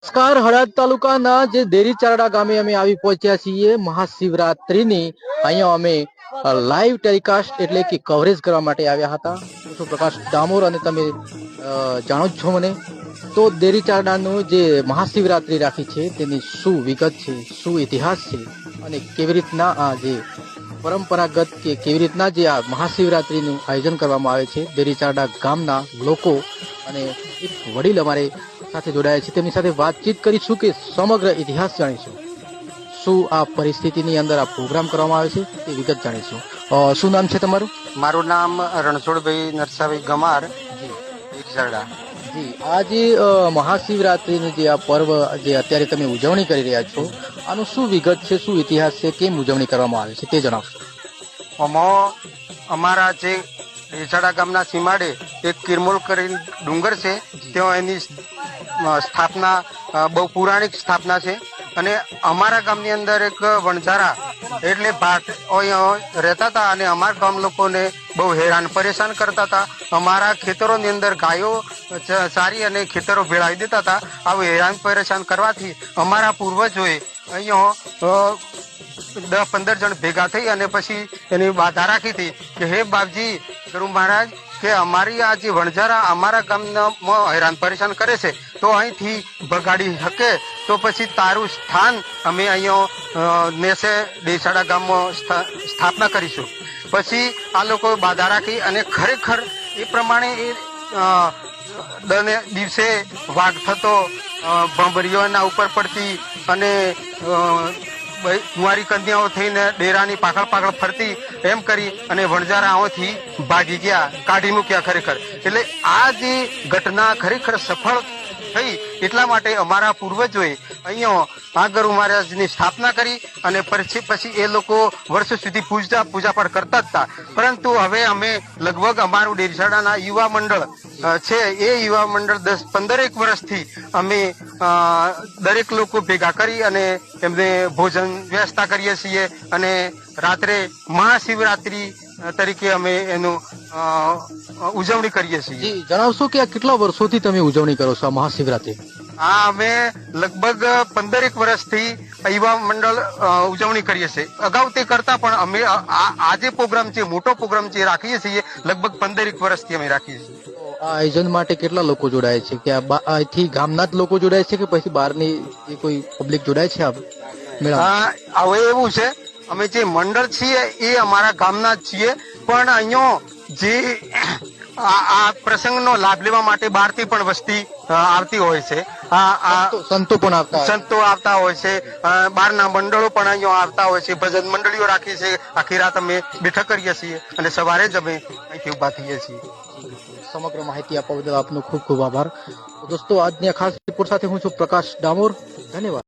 નમસ્કાર, હળદ તાલુકાના જે દેરી ચારડા ગામે અમે આવી પહોંચ્યા છીએ મહાશિવરાત્રીની અહીંયા અમે લાઈવ ટેલિકાસ્ટ એટલે કે કવરેજ કરવા માટે આવ્યા હતા. હું છું પ્રકાશ ડામોર અને તમે જાણો જ છો મને. તો દેરી ચારડાનું જે મહાશિવરાત્રી રાખી છે તેની શું વિગત છે, શું ઇતિહાસ છે અને કેવી રીતના આ જે પરંપરાગત કે કેવી રીતના જે આ મહાશિવરાત્રીનું આયોજન કરવામાં આવે છે દેરી ચારડા ગામના લોકો અને એક વડીલ અમારે સાથે જોડાયા છે તેમની સાથે વાતચીત કરીશું કે સમગ્ર ઇતિહાસ જાણીશું. શું આ પરિસ્થિતિની અંદર આ પ્રોગ્રામ કરવામાં આવે છે તે વિગત જાણીશું. શું નામ છે તમારું? મારું નામ રણછોડભાઈ નરસાભાઈ ગમાર. જી, આ જે મહાશિવરાત્રીનું જે આ પર્વ જે અત્યારે તમે ઉજવણી કરી રહ્યા છો, આનું શું વિગત છે, શું ઇતિહાસ છે, કેમ ઉજવણી કરવામાં આવે છે તે જણાવશો. અમારા જે રેસાડા ગામના સીમાડે એક કિરમોલ કરીને ડુંગર છે, ત્યાં એની સ્થાપના બહુ પૌરાણિક સ્થાપના છે. અને અમારા ગામની અંદર એક વણઝારા એટલે ભાટ રહેતા હતા અને અમારા ગામ લોકોને બહુ હેરાન પરેશાન કરતા હતા. અમારા ખેતરોની અંદર ગાયો સારી અને ખેતરો ભેળાવી દેતા હતા. આવું હેરાન પરેશાન કરવાથી અમારા પૂર્વજોએ અહીંયા 10-15 જણ ભેગા થઈ અને પછી એની બાધા રાખી હતી કે હે બાપજી ગુરુ મહારાજ, કે અમારી આ જે વણઝારા અમારા ગામમાં હેરાન પરેશાન કરે છે તો અહીંથી ભગાડી શકે તો પછી તારું સ્થાન અમે અહીંયા નેસે દેસાડા ગામમાં સ્થાપના કરીશું. પછી આ લોકો બાધા રાખી અને ખરેખર એ પ્રમાણે એ દિવસે વાઘ થતો, ભંભરીઓના ઉપર પડતી અને કુંવારી કન્યાઓ થઈને ડેરાની પાકળ ફરતી એમ કરી અને વણઝારા આઓથી ભાગી ગયા, કાઢી મૂક્યા. ખરેખર એટલે આ જે ઘટના ખરેખર સફળ થઈ એટલા માટે અમારા પૂર્વજોએ અહીંયા આ ગુરુ મહારાજની સ્થાપના કરી અને પછી એ લોકો વર્ષો સુધી પૂજાપાઠ કરતા જ હતા. પરંતુ હવે અમે લગભગ અમારું ડેરસાડાના યુવા મંડળ છે એ યુવા મંડળ 10-15 વર્ષથી અમે દરેક લોકો ભેગા કરી અને એમને ભોજન વ્યવસ્થા કરીએ છીએ અને રાત્રે મહાશિવરાત્રી તરીકે અમે એનું ઉજવણી કરીએ છીએ. જી, જણાવશો કે આ કેટલા વર્ષોથી તમે ઉજવણી કરો છો આ મહાશિવરાત્રી? હા, અમે લગભગ 15 વર્ષથી યુવા મંડળ ઉજવણી કરીએ છીએ. અગાઉ તે કરતા પણ અમે આજે પ્રોગ્રામ છે, મોટો પ્રોગ્રામ છે રાખીએ છીએ. લગભગ 15 વર્ષથી અમે રાખીએ છીએ. આ આયોજન માટે કેટલા લોકો જોડાય છે? કે અહીંથી ગામના જ લોકો જોડાય છે કે પછી બહારની કોઈ પબ્લિક જોડાય છે આ મેળા? હવે એવું છે, અમે જે મંડળ છીએ એ અમારા ગામના જ છીએ, પણ અહીંયા જે આ પ્રસંગનો લાભ લેવા માટે બહારથી પણ વસ્તી આવતી હોય છે. સંતો પણ સંતો આવતા હોય છે, બહારના મંડળો પણ અહીંયા આવતા હોય છે. ભજન મંડળીઓ રાખી છે. આખી રાત અમે બેઠક કરીએ છીએ અને સવારે જ અમે અહીંથી ઉભા થઈએ છીએ. સમગ્ર માહિતી આપવા બદલ આપનો ખૂબ ખૂબ આભાર. દોસ્તો, આજની ખાસ રિપોર્ટ સાથે હું છું પ્રકાશ ડામોર. ધન્યવાદ.